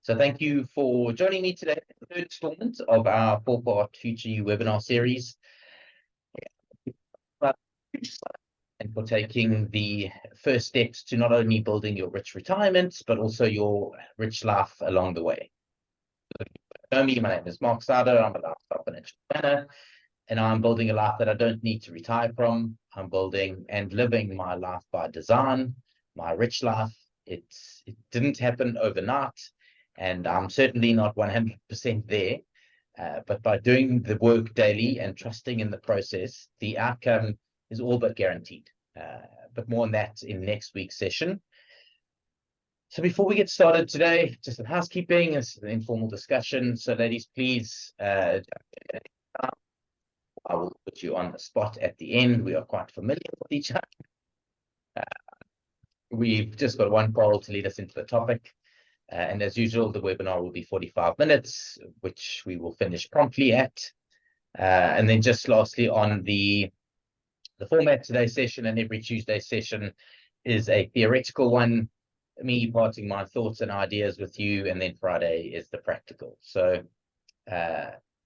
So thank you for joining me today for the third installment of our four-part Future You webinar series. And for taking the first steps to not only building your rich retirement, but also your rich life along the way. You know me, my name is Mark Sada. I'm a lifestyle financial planner, and I'm building a life that I don't need to retire from. I'm building and living my life by design, my rich life. It didn't happen overnight, and I'm certainly not 100% there. But by doing the work daily and trusting in the process, the outcome is all but guaranteed. But more on that in next week's session. So before we get started today, just some housekeeping, it's an informal discussion. So ladies, please, I will put you on the spot at the end. We are quite familiar with each other. We've just got one poll to lead us into the topic. And as usual, the webinar will be 45 minutes, which we will finish promptly at. And then just lastly, on the format of today's session and every Tuesday session is a theoretical one, me parting my thoughts and ideas with you, and then Friday is the practical. So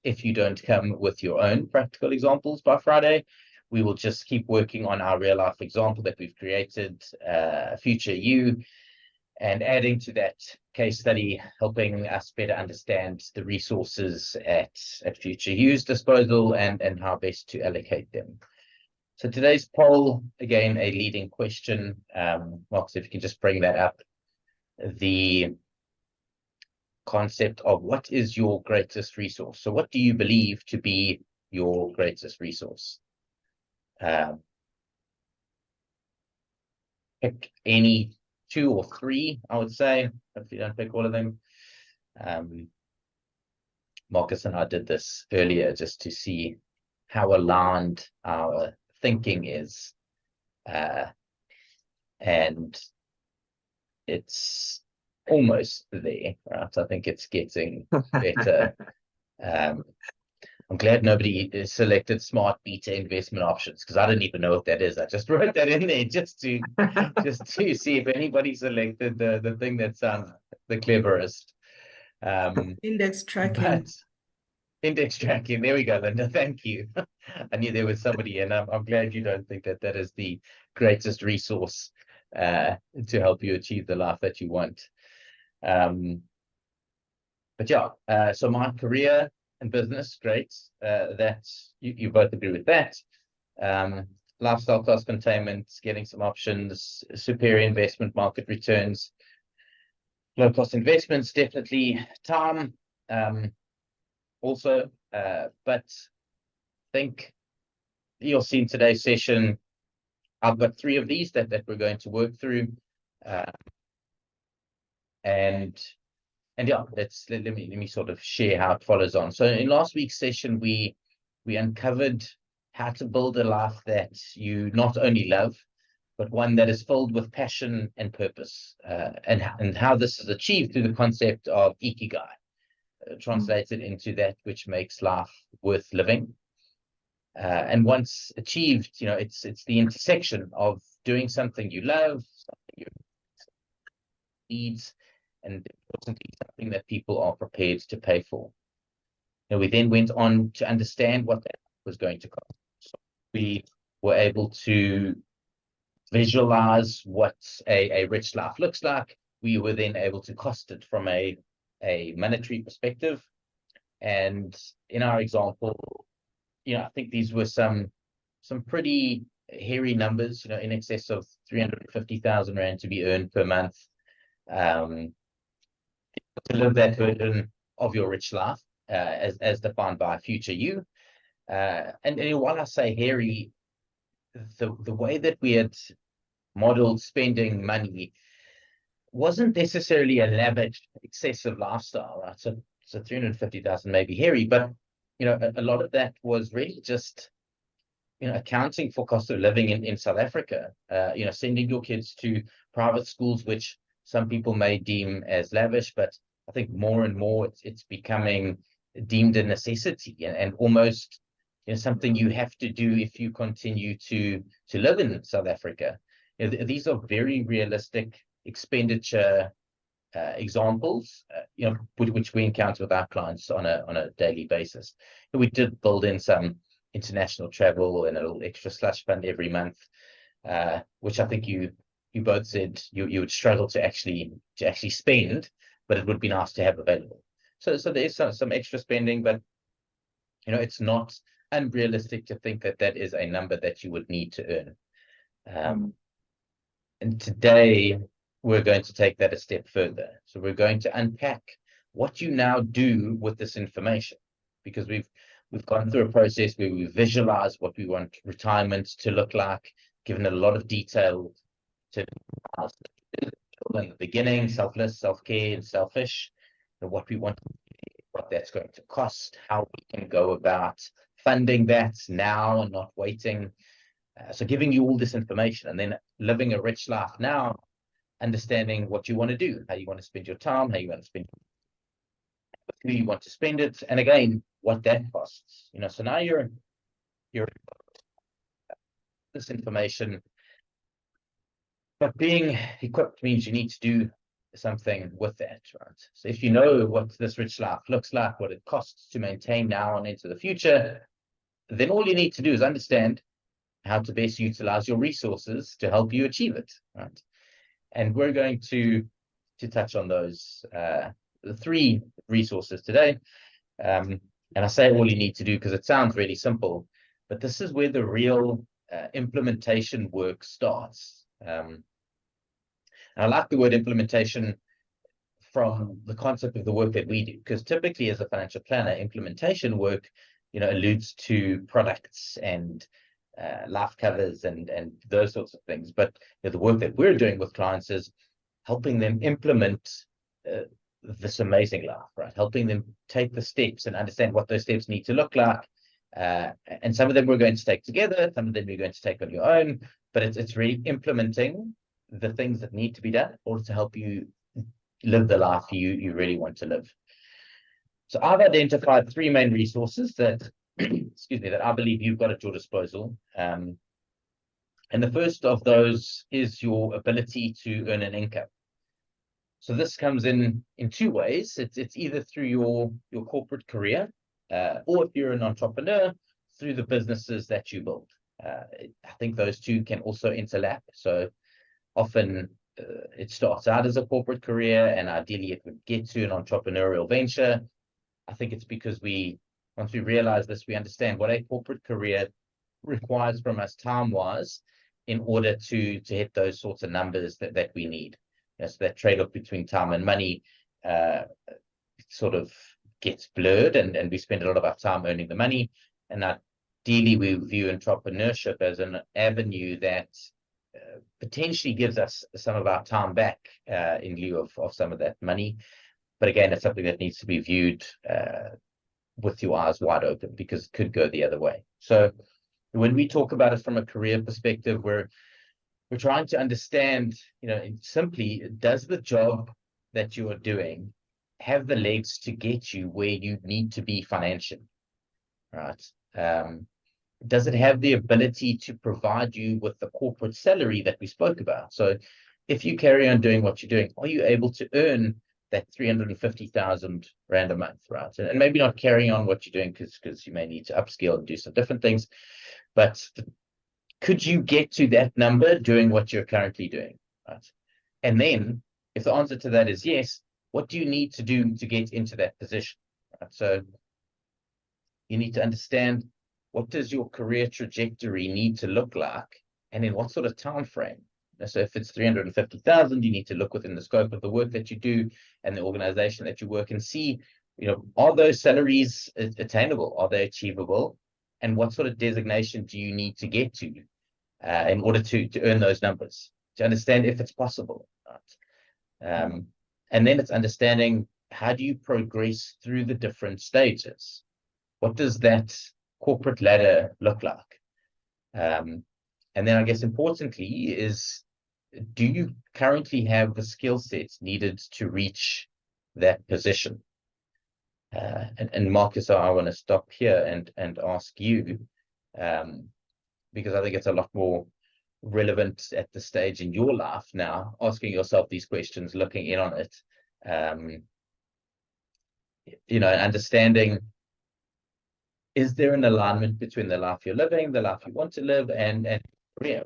if you don't come with your own practical examples by Friday, we will just keep working on our real life example that we've created, Future You, and adding to that case study, helping us better understand the resources at Future You's disposal and how best to allocate them. So today's poll, again, a leading question. Mark, if you can just bring that up. The concept of what is your greatest resource? So what do you believe to be your greatest resource? Pick any two or three, I would say. Hopefully don't pick all of them. Marcus and I did this earlier just to see how aligned our thinking is. And it's almost there, right? I think it's getting better. I'm glad nobody selected smart beta investment options, because I didn't even know what that is. I just wrote that in there just to see if anybody selected the thing that sounds the cleverest. Index tracking. Index tracking. There we go, Linda. Thank you. I knew there was somebody, and I'm glad you don't think that is the greatest resource to help you achieve the life that you want. But yeah, so my career and business, great. That you both agree with that. Lifestyle cost containment, getting some options, superior investment market returns, low cost investments, definitely time. Also, but I think you'll see in today's session, I've got three of these that we're going to work through. And yeah, let me sort of share how it follows on. So in last week's session, we uncovered how to build a life that you not only love, but one that is filled with passion and purpose, and how this is achieved through the concept of ikigai, translated into that which makes life worth living. And once achieved, you know, it's the intersection of doing something you love, something you needs, and importantly, something that people are prepared to pay for. And we then went on to understand what that was going to cost. So we were able to visualize what a rich life looks like. We were then able to cost it from a monetary perspective. And in our example, you know, I think these were some pretty hairy numbers, you know, in excess of 350,000 Rand to be earned per month. To live that version of your rich life, as defined by Future You. And while I say hairy, the way that we had modeled spending money wasn't necessarily a lavish, excessive lifestyle, right? So 350,000 may be hairy, but you know, a lot of that was really just, you know, accounting for cost of living in South Africa. You know, sending your kids to private schools, which some people may deem as lavish, but I think more and more it's becoming deemed a necessity and almost, you know, something you have to do if you continue to live in South Africa. You know, these are very realistic expenditure examples, which we encounter with our clients on a daily basis. And we did build in some international travel and a little extra slush fund every month, which I think you both said you would struggle to actually spend, but it would be nice to have available. So there's some extra spending, but it's not unrealistic to think that is a number that you would need to earn. And today we're going to take that a step further. So we're going to unpack what you now do with this information, because we've gone through a process where we visualize what we want retirement to look like, given a lot of detail to in the beginning, selfless, self-care, and selfish, and what we want, what that's going to cost, how we can go about funding that now and not waiting. So giving you all this information, and then living a rich life now, understanding what you want to do, how you want to spend your time, how you want to spend, who you want to spend it, and again, what that costs. So now you're this information, but being equipped means you need to do something with that, right? So if you know what this rich life looks like, what it costs to maintain now and into the future, then all you need to do is understand how to best utilize your resources to help you achieve it, right? And we're going to touch on those the 3 resources today. And I say all you need to do because it sounds really simple, but this is where the real implementation work starts. And I like the word implementation from the concept of the work that we do, because typically as a financial planner, implementation work, alludes to products and life covers and those sorts of things. But the work that we're doing with clients is helping them implement this amazing life, right? Helping them take the steps and understand what those steps need to look like. And some of them we're going to take together, some of them you're going to take on your own, but it's really implementing the things that need to be done in order to help you live the life you really want to live. So I've identified 3 main resources that excuse me, that I believe you've got at your disposal. And the first of those is your ability to earn an income. So this comes in 2 ways. It's either through your corporate career, or if you're an entrepreneur, through the businesses that you build. I think those 2 can also interlap. So often it starts out as a corporate career, and ideally it would get to an entrepreneurial venture. I think it's because once we realize this, we understand what a corporate career requires from us time-wise in order to hit those sorts of numbers that we need. So that trade-off between time and money sort of gets blurred, and we spend a lot of our time earning the money. And ideally, we view entrepreneurship as an avenue that potentially gives us some of our time back in lieu of some of that money. But again, it's something that needs to be viewed with your eyes wide open, because it could go the other way. So when we talk about it from a career perspective, we're trying to understand, simply, does the job that you are doing have the legs to get you where you need to be financially, right? Does it have the ability to provide you with the corporate salary that we spoke about? So if you carry on doing what you're doing, are you able to earn that 350,000 Rand a month, right? And maybe not carrying on what you're doing because you may need to upskill and do some different things, but could you get to that number doing what you're currently doing, right? And then if the answer to that is yes, what do you need to do to get into that position, right? So you need to understand, what does your career trajectory need to look like, and in what sort of time frame? So if it's 350,000, you need to look within the scope of the work that you do and the organization that you work and see, are those salaries attainable? Are they achievable? And what sort of designation do you need to get to in order to earn those numbers, to understand if it's possible, right? And then it's understanding, how do you progress through the different stages? What does that corporate ladder look like? And then I guess importantly is, do you currently have the skill sets needed to reach that position? And Marcus, I want to stop here and ask you, because I think it's a lot more relevant at the stage in your life now, asking yourself these questions, looking in on it. Understanding, is there an alignment between the life you're living, the life you want to live, and career?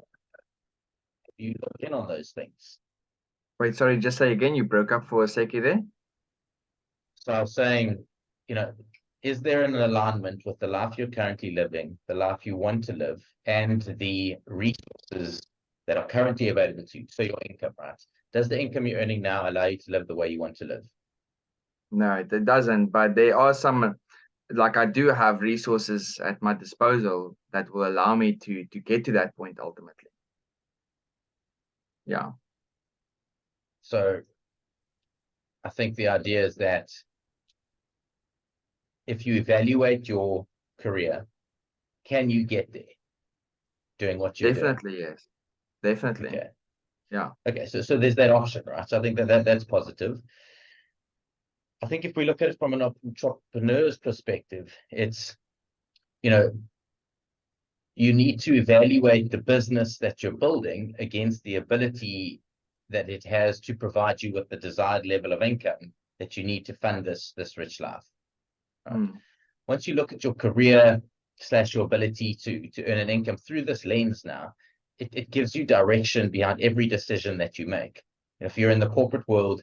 You look in on those things. Wait, sorry, just say again, you broke up for a second there. So I was saying, is there an alignment with the life you're currently living, the life you want to live, and the resources that are currently available to you? So your income, right? Does the income you're earning now allow you to live the way you want to live? No, it doesn't. But there are some, like I do have resources at my disposal that will allow me to get to that point ultimately. Yeah. So I think the idea is that if you evaluate your career, can you get there doing what you're Definitely, doing? yes. Definitely. Okay. Yeah. Okay, so there's that option, right? So I think that's positive. I think if we look at it from an entrepreneur's perspective, it's, you need to evaluate the business that you're building against the ability that it has to provide you with the desired level of income that you need to fund this rich life. Right? Once you look at your career / your ability to earn an income through this lens now, it gives you direction behind every decision that you make. If you're in the corporate world,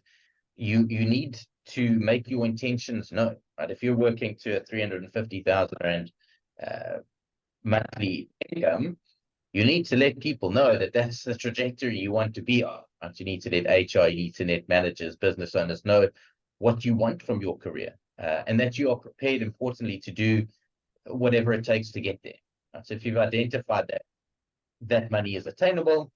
you need to make your intentions known, right? If you're working to a 350,000 rand monthly income, you need to let people know that that's the trajectory you want to be on. Right? You need to let HR, you need to let managers, business owners know what you want from your career, and that you are prepared, importantly, to do whatever it takes to get there. Right? So if you've identified that money is attainable,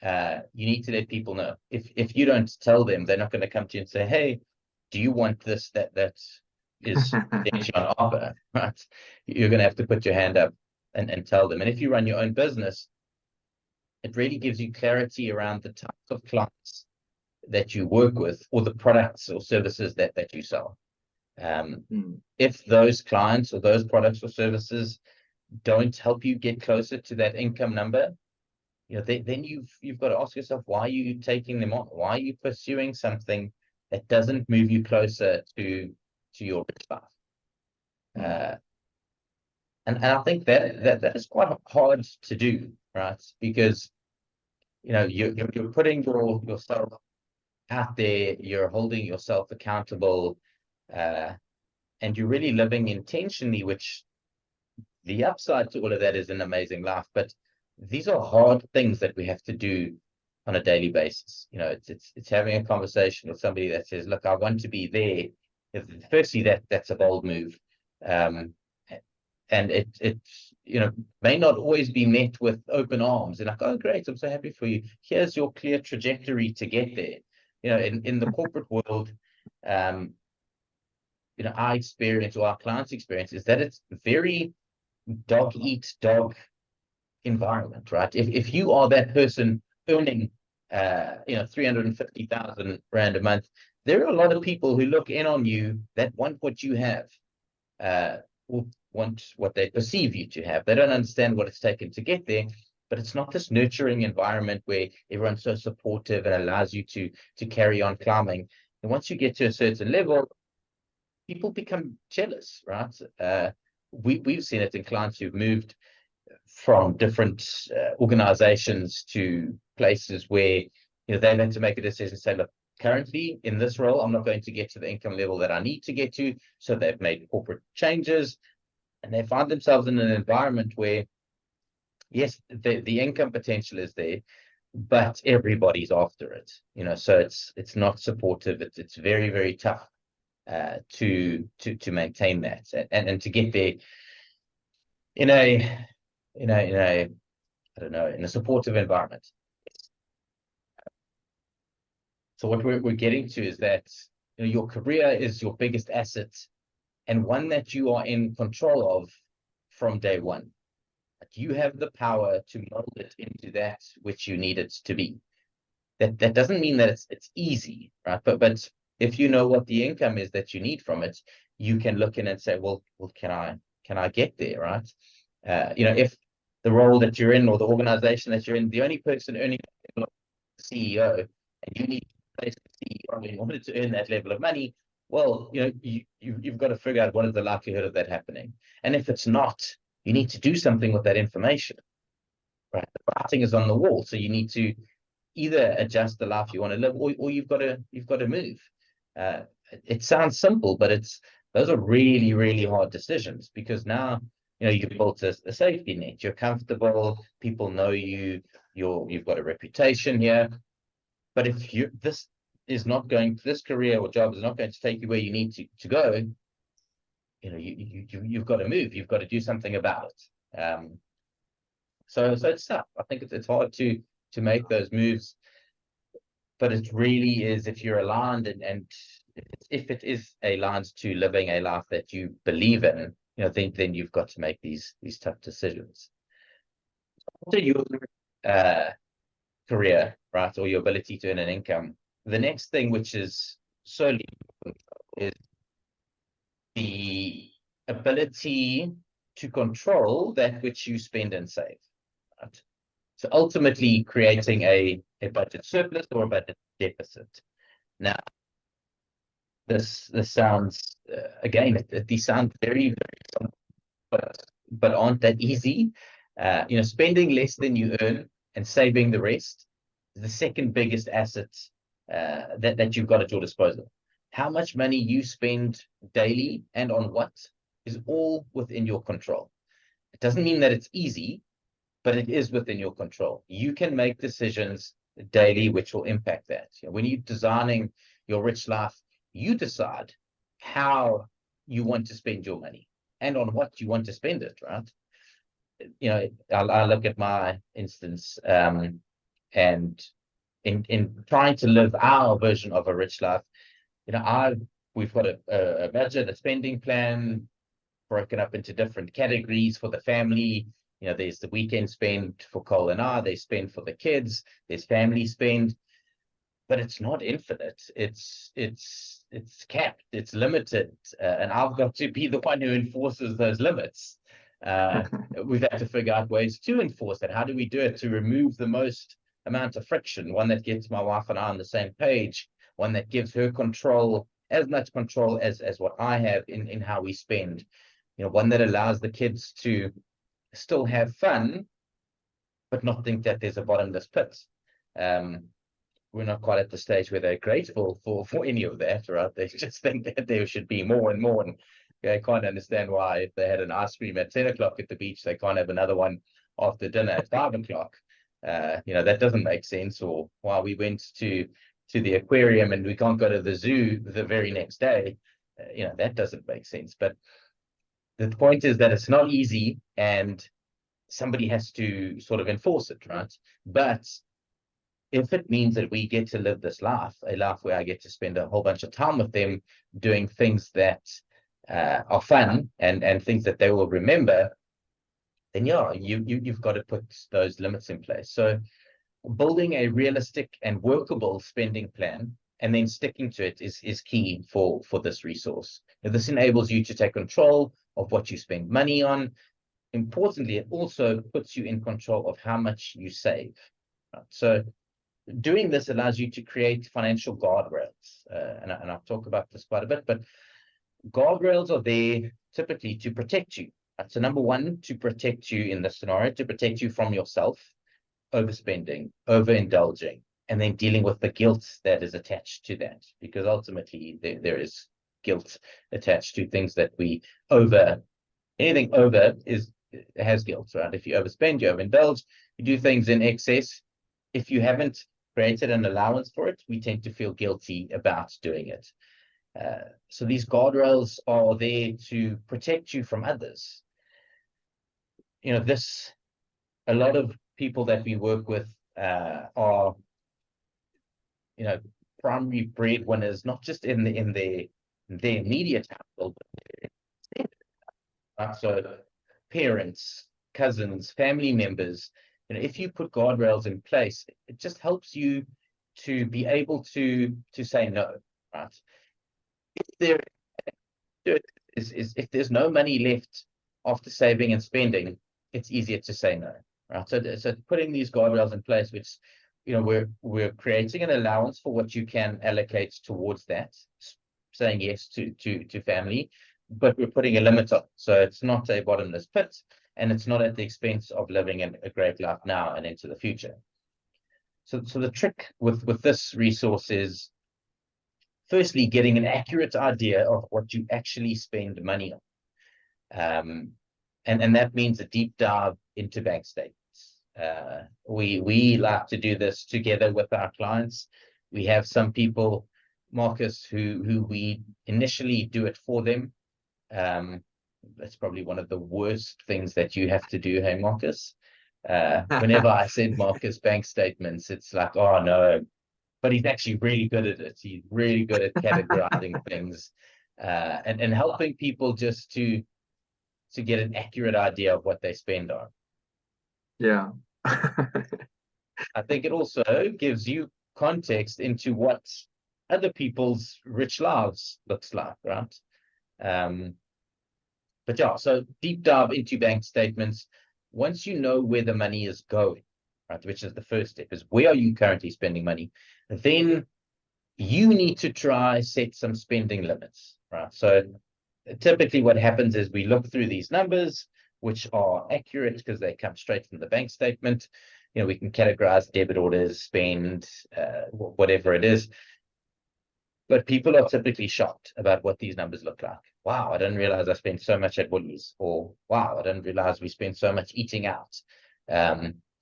you need to let people know. If you don't tell them, they're not going to come to you and say, hey, do you want this that is potentially on offer? Right? You're going to have to put your hand up and tell them. And if you run your own business, it really gives you clarity around the types of clients that you work with, or the products or services that you sell. If those clients or those products or services don't help you get closer to that income number, then you've got to ask yourself, why are you taking them on? Why are you pursuing something that doesn't move you closer to your rich life? And I think that is quite hard to do, right? Because you're putting yourself out there, you're holding yourself accountable, and you're really living intentionally, which the upside to all of that is an amazing life. But these are hard things that we have to do on a daily basis. It's having a conversation with somebody that says, look, I want to be there. Firstly, that's a bold move. And it may not always be met with open arms and like, oh, great, I'm so happy for you. Here's your clear trajectory to get there. In the corporate world, our experience, or our clients' experience, is that it's very dog eat dog environment, right? If you are that person earning 350,000 rand a month, there are a lot of people who look in on you that want what you have, want what they perceive you to have. They don't understand what it's taken to get there, but it's not this nurturing environment where everyone's so supportive and allows you to carry on climbing. And once you get to a certain level, people become jealous, right? We've seen it in clients who've moved from different organizations to places where they've had to make a decision, say, look, currently in this role, I'm not going to get to the income level that I need to get to. So they've made corporate changes, and they find themselves in an environment where, yes, the income potential is there, but everybody's after it. So it's not supportive. It's very, very tough to maintain that and to get there in a I don't know, in a supportive environment. So what we're getting to is that your career is your biggest asset, and one that you are in control of from day one. You have the power to mold it into that which you need it to be. That doesn't mean that it's easy, right? But if you know what the income is that you need from it, you can look in and say, well, can I get there, right? If the role that you're in or the organization that you're in, the only person earning the CEO, and you need in order to earn that level of money, well, you've got to figure out what is the likelihood of that happening. And if it's not, you need to do something with that information, right? The writing is on the wall, so you need to either adjust the life you want to live, or you've got to move. It sounds simple, but those are really, really hard decisions, because now you've built a safety net. You're comfortable. People know you. You've got a reputation here. But if this career or job is not going to take you where you need to go, you've got to move. You've got to do something about it. So it's tough. I think it's hard to make those moves, but it really is, if you're aligned and if it is aligned to living a life that you believe in, then you've got to make these tough decisions. After your career, right, or your ability to earn an income, the next thing, which is solely, is the ability to control that which you spend and save. Right? So ultimately creating a budget surplus or a budget deficit. Now, this sounds, again, these sound very, very simple, but aren't that easy. Spending less than you earn and saving the rest is the second biggest asset that you've got at your disposal. How much money you spend daily and on what is all within your control. It doesn't mean that it's easy, but it is within your control. You can make decisions daily which will impact that. When you're designing your rich life, you decide how you want to spend your money and on what you want to spend it, right? I look at my instance, and in trying to live our version of a rich life, we've got a budget, a spending plan, broken up into different categories for the family. There's the weekend spend for Cole and I, there's spend for the kids, there's family spend, but it's not infinite. It's capped, it's limited, and I've got to be the one who enforces those limits. We've had to figure out ways to enforce that. How do we do it to remove the most amount of friction? One that gets my wife and I on the same page, one that gives her control, as much control as what I have in how we spend. One that allows the kids to still have fun, but not think that there's a bottomless pit. We're not quite at the stage where they're grateful for any of that, right? They just think that there should be more and more, and they can't understand why, if they had an ice cream at 10 o'clock at the beach, they can't have another one after dinner at 5 o'clock. That doesn't make sense. Or why we went to the aquarium and we can't go to the zoo the very next day. That doesn't make sense. But the point is that it's not easy, and somebody has to sort of enforce it, right? But if it means that we get to live this life, a life where I get to spend a whole bunch of time with them doing things that are fun and things that they will remember, then you've got to put those limits in place. So building a realistic and workable spending plan and then sticking to it is key for this resource. This enables you to take control of what you spend money on. Importantly, it also puts you in control of how much you save. Right? So doing this allows you to create financial guardrails. And I'll talk about this quite a bit, but guardrails are there typically to protect you. Right? So number one, to protect you in this scenario, to protect you from yourself, overspending, overindulging, and then dealing with the guilt that is attached to that. Because ultimately there is guilt attached to things that we anything over has guilt, right? If you overspend, you overindulge, you do things in excess. If you haven't created an allowance for it, we tend to feel guilty about doing it. So these guardrails are there to protect you from others. A lot of people that we work with are, primary breadwinners, not just in their immediate household, but so parents, cousins, family members. If you put guardrails in place, it just helps you to be able to say no, right? If there's no money left after saving and spending, it's easier to say no, right? So putting these guardrails in place, which we're creating an allowance for what you can allocate towards that, saying yes to family, but we're putting a limit on. So it's not a bottomless pit, and it's not at the expense of living a great life now and into the future. So the trick with this resource is, firstly, getting an accurate idea of what you actually spend money on. And that means a deep dive into bank statements. We like to do this together with our clients. We have some people, Marcus, who we initially do it for them. That's probably one of the worst things that you have to do, hey, Marcus. Whenever I send Marcus bank statements, it's like, oh no, but he's actually really good at it. He's really good at categorizing things, and helping people just to get an accurate idea of what they spend on. Yeah. I think it also gives you context into what other people's rich lives looks like, right? But yeah, so deep dive into bank statements. Once you know where the money is going, right, which is the first step, is where are you currently spending money? Then you need to try set some spending limits, right? So typically what happens is we look through these numbers, which are accurate because they come straight from the bank statement. We can categorize debit orders, spend, whatever it is. But people are typically shocked about what these numbers look like. Wow, I didn't realize I spent so much at Woolies. Or wow, I didn't realize we spent so much eating out.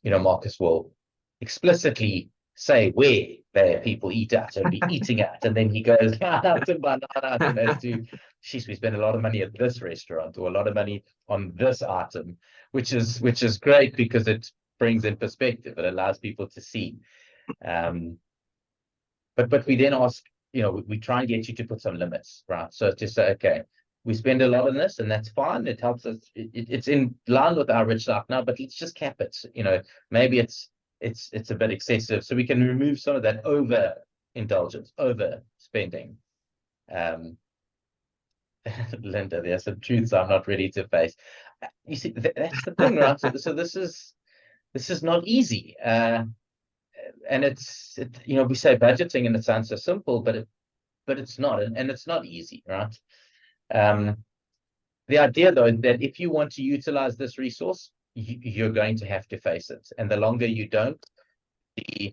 Marcus will explicitly say where the people eat out and be eating out, and then he goes item by item as to, sheesh, we spend a lot of money at this restaurant, or a lot of money on this item, which is great because it brings in perspective. It allows people to see. But we then ask, we try and get you to put some limits, right? So to say, okay, we spend a lot on this, and that's fine. It helps us. It's in line with our rich life now, but let's just cap it. Maybe it's a bit excessive, so we can remove some of that overindulgence, overspending. Linda, there are some truths I'm not ready to face. You see, that's the thing, right? So this is not easy. And we say budgeting and it sounds so simple, but it's not, and it's not easy, right? The idea, though, is that if you want to utilize this resource, you're going to have to face it. And the longer you don't, the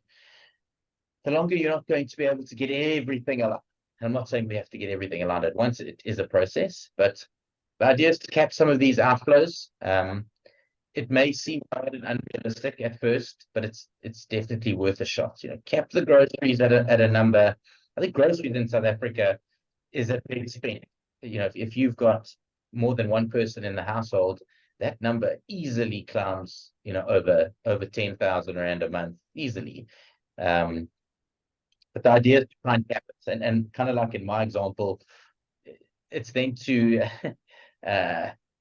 longer you're not going to be able to get everything aligned. I'm not saying we have to get everything aligned at once. It is a process, but the idea is to cap some of these outflows. It may seem hard and unrealistic at first, but it's definitely worth a shot. Cap the groceries at a number. I think groceries in South Africa is a big spend. If you've got more than one person in the household, that number easily climbs, over 10,000 Rand a month, easily. But the idea is to try and cap it, and kind of like in my example, it's then to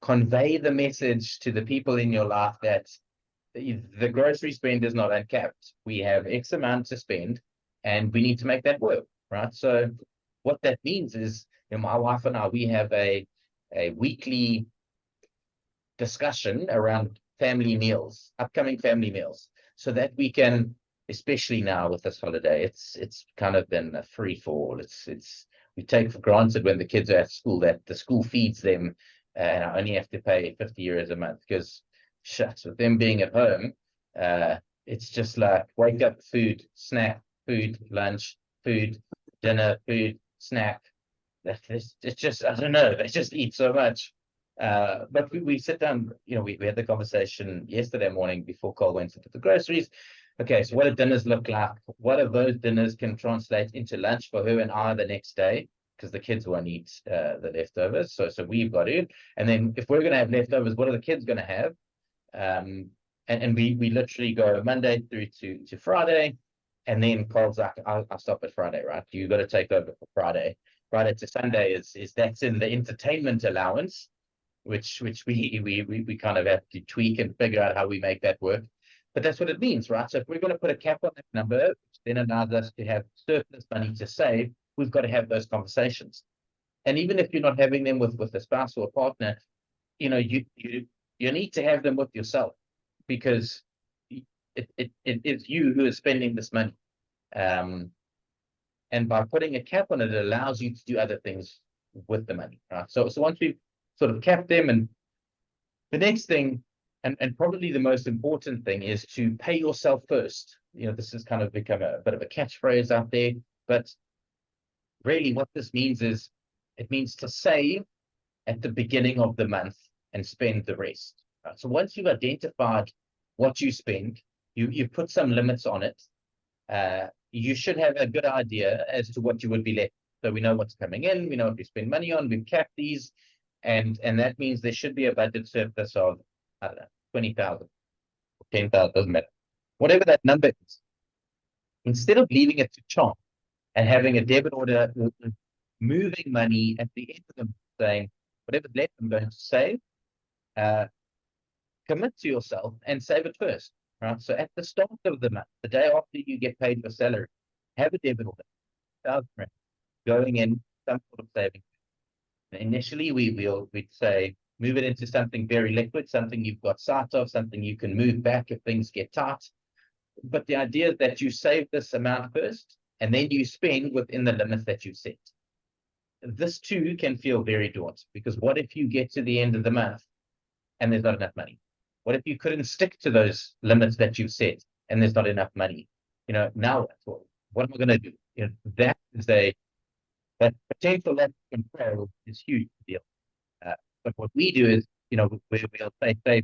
convey the message to the people in your life that the grocery spend is not uncapped. We have X amount to spend, and we need to make that work, right? So what that means is, my wife and I, we have a weekly discussion around family meals, upcoming family meals, so that we can, especially now with this holiday, it's kind of been a free for all. We take for granted when the kids are at school that the school feeds them, and I only have to pay 50 euros a month, because shucks, with them being at home, it's just like wake up, food, snack, food, lunch, food, dinner, food, snack. It's just, I don't know, they just eat so much. But we sit down, we had the conversation yesterday morning before Cole went to the groceries. Okay, so what do dinners look like? What of those dinners can translate into lunch for her and I the next day? Because the kids won't eat the leftovers. So we've got to. And then if we're going to have leftovers, what are the kids going to have? And we literally go Monday through to Friday. And then Cole's like, I'll stop at Friday, right? You got to take over for Friday. Friday to Sunday is that's in the entertainment allowance, which we kind of have to tweak and figure out how we make that work. But that's what it means, right? So if we're going to put a cap on that number, which then allows us to have surplus money to save, we've got to have those conversations. And even if you're not having them with a spouse or a partner, you need to have them with yourself, because it is you who is spending this money. And by putting a cap on it, it allows you to do other things with the money, right? So once we've sort of capped them, and the next thing, and probably the most important thing, is to pay yourself first. This has kind of become a bit of a catchphrase out there, but really what this means is it means to save at the beginning of the month and spend the rest. Right? So once you've identified what you spend, you put some limits on it. You should have a good idea as to what you would be left. So we know what's coming in, we know what we spend money on, we've capped these, and that means there should be a budget surplus of, I don't know, 20,000 or 10,000, doesn't matter. Whatever that number is. Instead of leaving it to chance and having a debit order moving money at the end of the month saying, whatever's left, I'm going to save, commit to yourself and save it first. Right? So at the start of the month, the day after you get paid your salary, have a debit order, 1,000 rand, going in some sort of saving. Initially, we'd say move it into something very liquid, something you've got sight of, something you can move back if things get tight. But the idea is that you save this amount first, and then you spend within the limits that you've set. This too can feel very daunting, because what if you get to the end of the month and there's not enough money? What if you couldn't stick to those limits that you've set and there's not enough money? Now what am I going to do? That potential lack of control is huge deal. But what we do is, we'll say, pay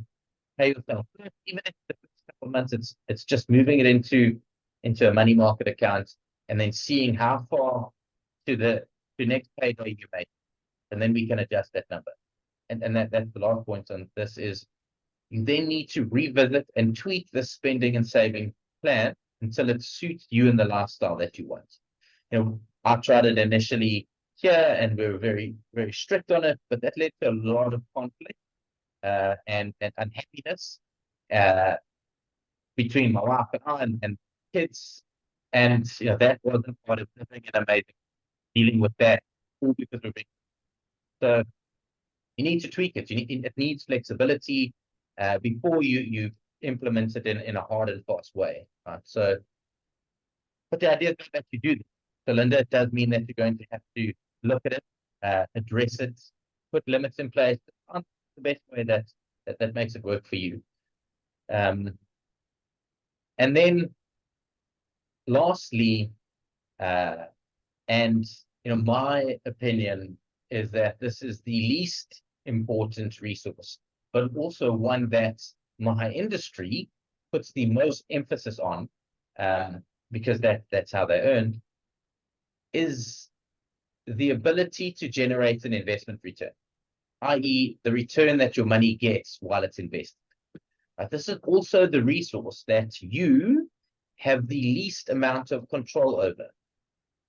yourself first, even if the first couple of months it's just moving it into a money market account, and then seeing how far to next payday you make, and then we can adjust that number. And that's the last point on this is you then need to revisit and tweak the spending and saving plan until it suits you and the lifestyle that you want. I tried it initially here, and we were very, very strict on it, but that led to a lot of conflict and unhappiness between my wife and I and kids. And that wasn't part of living and amazing. Dealing with that, all because we're big. So you need to tweak it. It needs flexibility before you implement it in a hard and fast way. Right? So, but the idea is that you do this. So, Linda, it does mean that you're going to have to look at it, address it, put limits in place. That's the best way that makes it work for you. And then, lastly, and my opinion is that this is the least important resource, but also one that my industry puts the most emphasis on, because that's how they earn, is the ability to generate an investment return, i.e. the return that your money gets while it's invested. This is also the resource that you have the least amount of control over.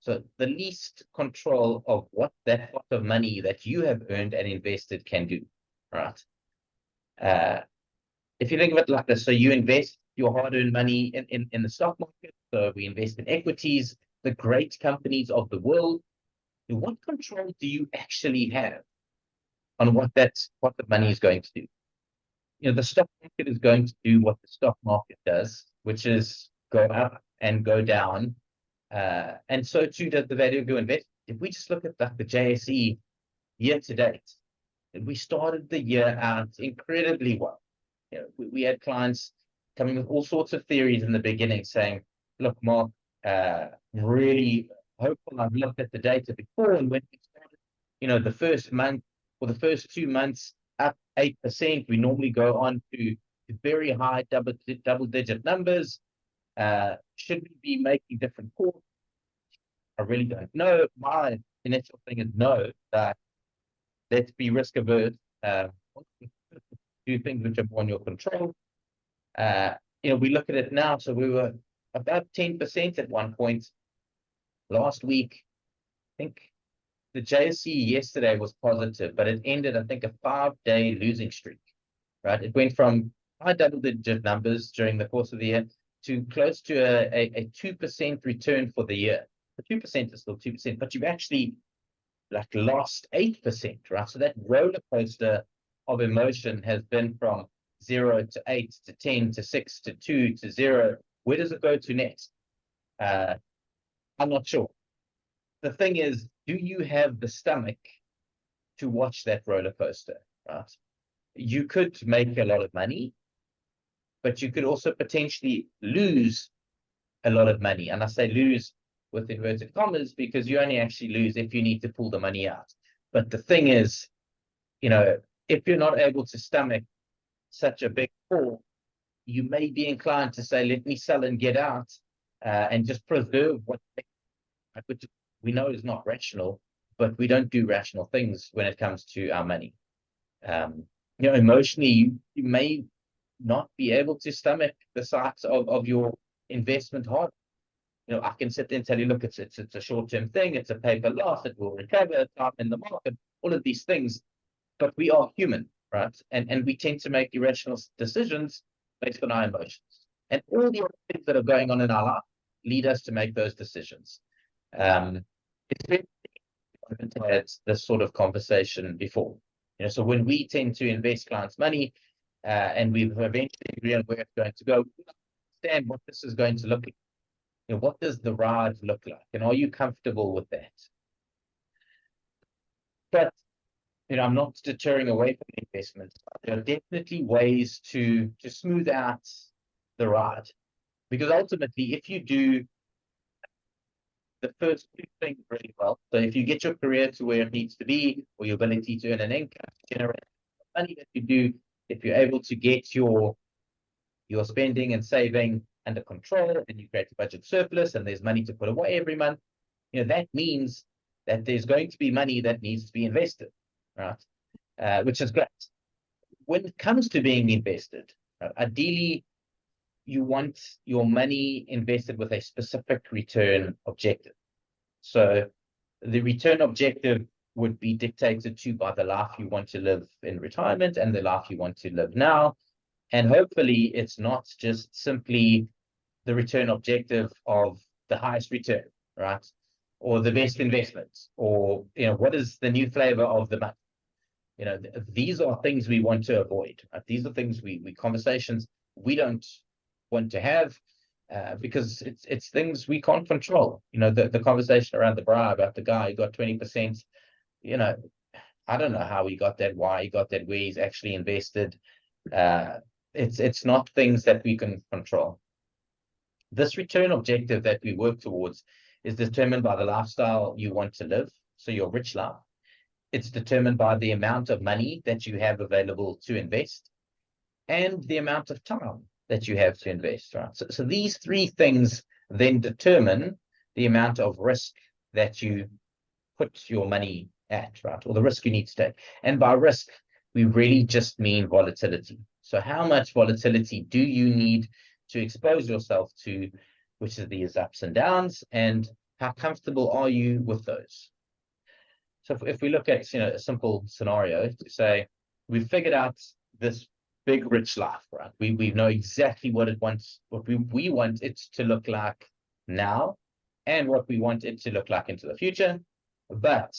So the least control of what that pot of money that you have earned and invested can do, right? If you think of it like this, so you invest your hard-earned money in the stock market. So we invest in equities, the great companies of the world. What control do you actually have on what the money is going to do? The stock market is going to do what the stock market does, which is go up and go down. And so too does the value of your investment. If we just look at the JSE year to date, we started the year out incredibly well. We had clients coming with all sorts of theories in the beginning saying, look, Mark, really hopeful. I've looked at the data before, and when we started, the first month or the first 2 months up 8%, we normally go on to very high double-digit numbers. Should we be making different calls? I really don't know. My initial thing is no. Let's be risk averse. Do things which are more in your control. We look at it now. So we were about 10% at one point. Last week, I think the JSE yesterday was positive, but it ended, I think, a 5-day losing streak. Right? It went from high double-digit numbers during the course of the year to close to a 2% return for the year. The 2% is still 2%, but you've actually lost 8%, right? So that roller coaster of emotion has been from 0 to 8 to 10 to 6 to 2 to 0. Where does it go to next? I'm not sure. The thing is, do you have the stomach to watch that roller coaster, right? You could make a lot of money, but you could also potentially lose a lot of money. And I say lose with inverted commas because you only actually lose if you need to pull the money out. But the thing is, you know, if you're not able to stomach such a big fall, you may be inclined to say, let me sell and get out and just preserve what which we know is not rational, but we don't do rational things when it comes to our money. You know, emotionally, you may not be able to stomach the sights of your investment hard. You know, I can sit there and tell you, look, it's a short-term thing, it's a paper loss, it will recover time in the market, all of these things, but we are human, right? And we tend to make irrational decisions based on our emotions. And all the other things that are going on in our life lead us to make those decisions. It's been had this sort of conversation before. You know, so when we tend to invest clients' money and we've eventually agreed on where it's going to go, we understand what this is going to look like. You know, what does the ride look like? And are you comfortable with that? But, you know, I'm not deterring away from investments. There are definitely ways to smooth out the ride. Because ultimately, if you do the first two things really well, so if you get your career to where it needs to be, or your ability to earn an income, generate money that you do, if you're able to get your spending and saving under control, and you create a budget surplus, and there's money to put away every month, you know, that means that there's going to be money that needs to be invested, right? Which is great. When it comes to being invested, ideally, you want your money invested with a specific return objective. So the return objective would be dictated to by the life you want to live in retirement and the life you want to live now. And hopefully it's not just simply the return objective of the highest return, right? Or the best investments, or, you know, what is the new flavor of the month? You know, these are things we want to avoid. Right? These are things conversations we don't want to have because it's things we can't control. You know, the conversation around the bribe about the guy who got 20%, you know, I don't know how he got that, why he got that, where he's actually invested. It's not things that we can control. This return objective that we work towards is determined by the lifestyle you want to live, so your rich life. It's determined by the amount of money that you have available to invest and the amount of time that you have to invest, right? So these three things then determine the amount of risk that you put your money at, right? Or the risk you need to take. And by risk, we really just mean volatility. So how much volatility do you need to expose yourself to, which is these ups and downs, and how comfortable are you with those? So if we look at, you know, a simple scenario to say, we've figured out this big rich life, right? We know exactly what it wants, what we want it to look like now, and what we want it to look like into the future. But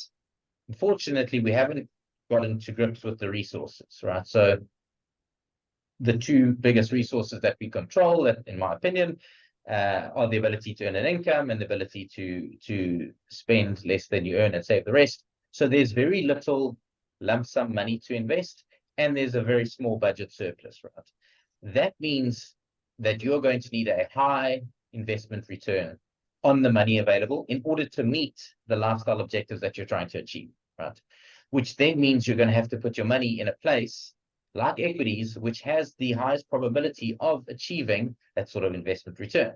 unfortunately, we haven't gotten to grips with the resources, right? So the two biggest resources that we control, that, in my opinion, are the ability to earn an income and the ability to spend less than you earn and save the rest. So there's very little lump sum money to invest, and there's a very small budget surplus, right? That means that you're going to need a high investment return on the money available in order to meet the lifestyle objectives that you're trying to achieve, right? Which then means you're going to have to put your money in a place like equities, which has the highest probability of achieving that sort of investment return.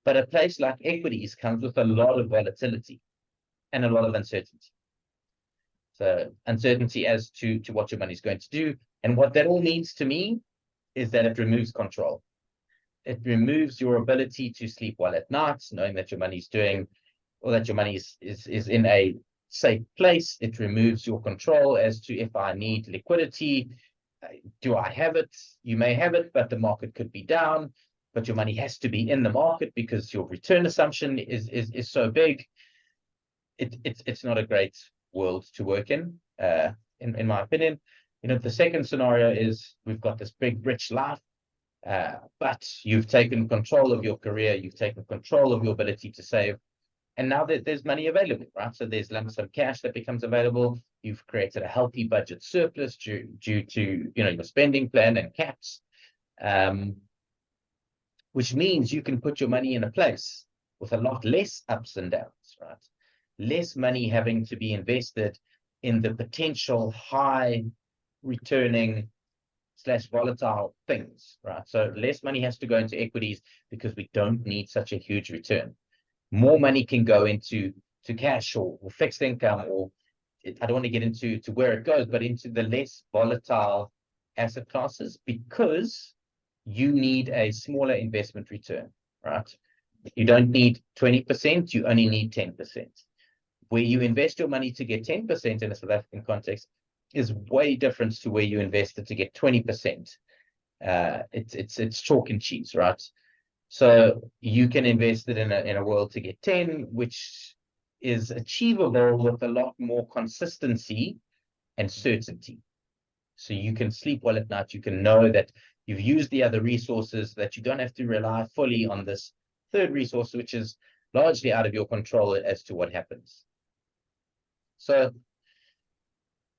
But a place like equities comes with a lot of volatility and a lot of uncertainty. So uncertainty as to what your money is going to do. And what that all means to me is that it removes control. It removes your ability to sleep well at night, knowing that your money is doing, or that your money is in a safe place. It removes your control as to, if I need liquidity, do I have it? You may have it, but the market could be down, but your money has to be in the market because your return assumption is so big. It's not a great world to work in my opinion. The second scenario is we've got this big, rich life, but you've taken control of your career, you've taken control of your ability to save, and now there's money available, right? So there's lump sum cash that becomes available. You've created a healthy budget surplus due to your spending plan and caps, which means you can put your money in a place with a lot less ups and downs, right? Less money having to be invested in the potential high returning / volatile things, right? So less money has to go into equities because we don't need such a huge return. More money can go into cash or fixed income, or I don't want to get into where it goes, but into the less volatile asset classes, because you need a smaller investment return, right? You don't need 20%, you only need 10%. Where you invest your money to get 10% in a South African context is way different to where you invest it to get 20%. It's chalk and cheese, right? So you can invest it in a world to get 10, which is achievable with a lot more consistency and certainty. So you can sleep well at night. You can know that you've used the other resources, that you don't have to rely fully on this third resource, which is largely out of your control as to what happens. So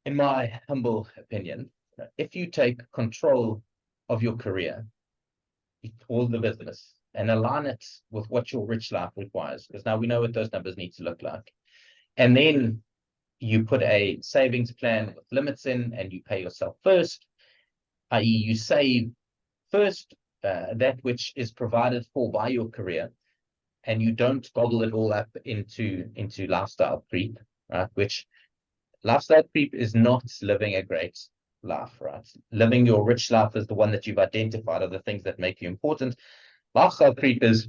in my humble opinion, if you take control of your career or the business and align it with what your rich life requires, because now we know what those numbers need to look like, and then you put a savings plan with limits in and you pay yourself first, i.e. you save first that which is provided for by your career, and you don't gobble it all up into lifestyle creep, right? Which lifestyle creep is not living a great life, right? Living your rich life is the one that you've identified are the things that make you important. Lifestyle creep is,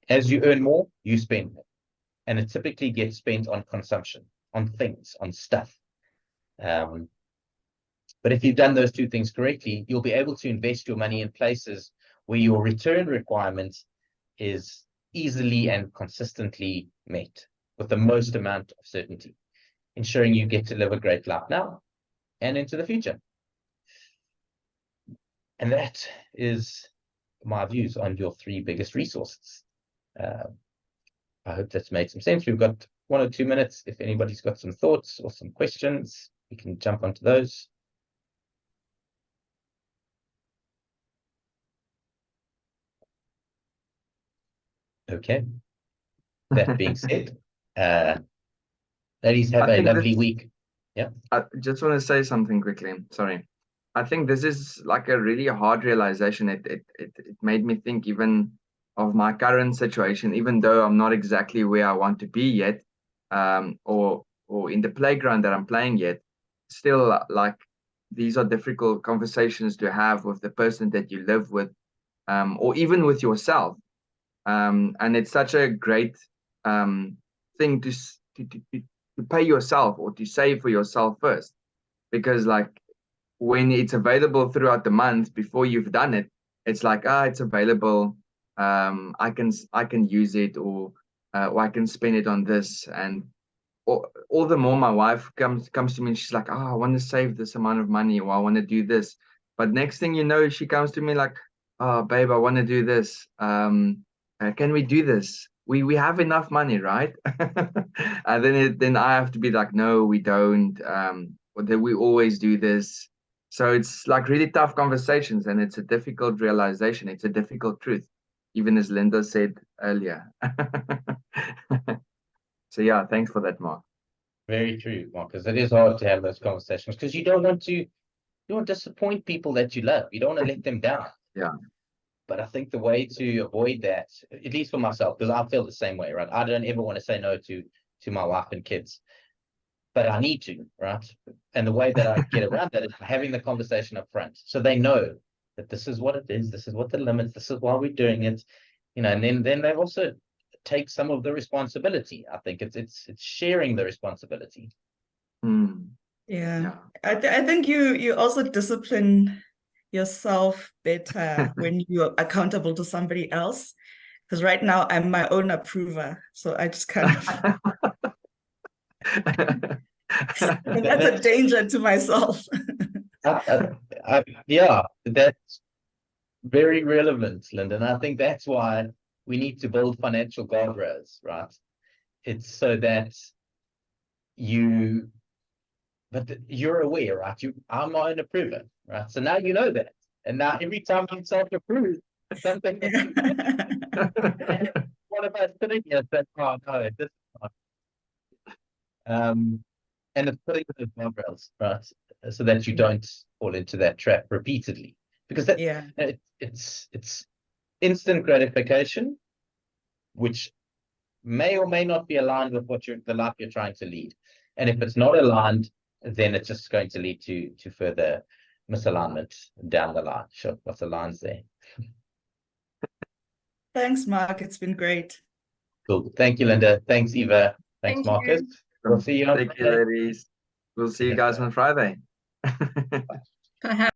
as you earn more, you spend more. And it typically gets spent on consumption, on things, on stuff. But if you've done those two things correctly, you'll be able to invest your money in places where your return requirement is easily and consistently met with the most amount of certainty, ensuring you get to live a great life now and into the future. And that is my views on your three biggest resources. I hope that's made some sense. We've got 1 or 2 minutes. If anybody's got some thoughts or some questions, we can jump onto those. Okay. That being said, ladies, have a lovely week. Yeah. I just want to say something quickly. Sorry. I think this is like a really hard realization. It made me think even of my current situation, even though I'm not exactly where I want to be yet, or in the playground that I'm playing yet, still like these are difficult conversations to have with the person that you live with, or even with yourself. And it's such a great thing to pay yourself or to save for yourself first, because like when it's available throughout the month before you've done it, it's like, it's available, I can use it, or I can spend it on this. And all the more my wife comes to me and she's like, I want to save this amount of money, or I want to do this. But next thing you know, she comes to me like, babe, I want to do this. Can we do this? We have enough money, right? And then I have to be like, no, we don't. Or that we always do this. So it's like really tough conversations, and it's a difficult realization. It's a difficult truth, even as Linda said earlier. So yeah, thanks for that, Mark. Very true, Mark, because it is hard to have those conversations because you don't want to disappoint people that you love. You don't want to let them down. Yeah. But I think the way to avoid that, at least for myself, because I feel the same way, right? I don't ever want to say no to my wife and kids, but I need to, right? And the way that I get around that is having the conversation up front, so they know that this is what it is, this is what the limits, this is why we're doing it, and then they also take some of the responsibility. I think it's sharing the responsibility. Yeah. I think you also discipline yourself better when you're accountable to somebody else, because right now I'm my own approver, so I just kind of that's a danger to myself. Yeah, that's very relevant, Lyndon. I think that's why we need to build financial guardrails, right? It's so that you're aware, right? I'm not an approver, right? So now you know that. And now every time you self-approve something, one of us sitting here said, oh no, this is not. And it's putting those guardrails, right? So that you don't fall into that trap repeatedly. Because that Yeah. it's instant gratification, which may or may not be aligned with the life you're trying to lead. And if it's not aligned, then it's just going to lead to further misalignment down the line. Sure, lots of lines there. Thanks, Mark. It's been great. Cool. Thank you, Linda. Thanks, Eva. Thanks, Thank you. Marcus. We'll see you on Thank you, Friday. ladies. We'll see you guys on Friday. Perhaps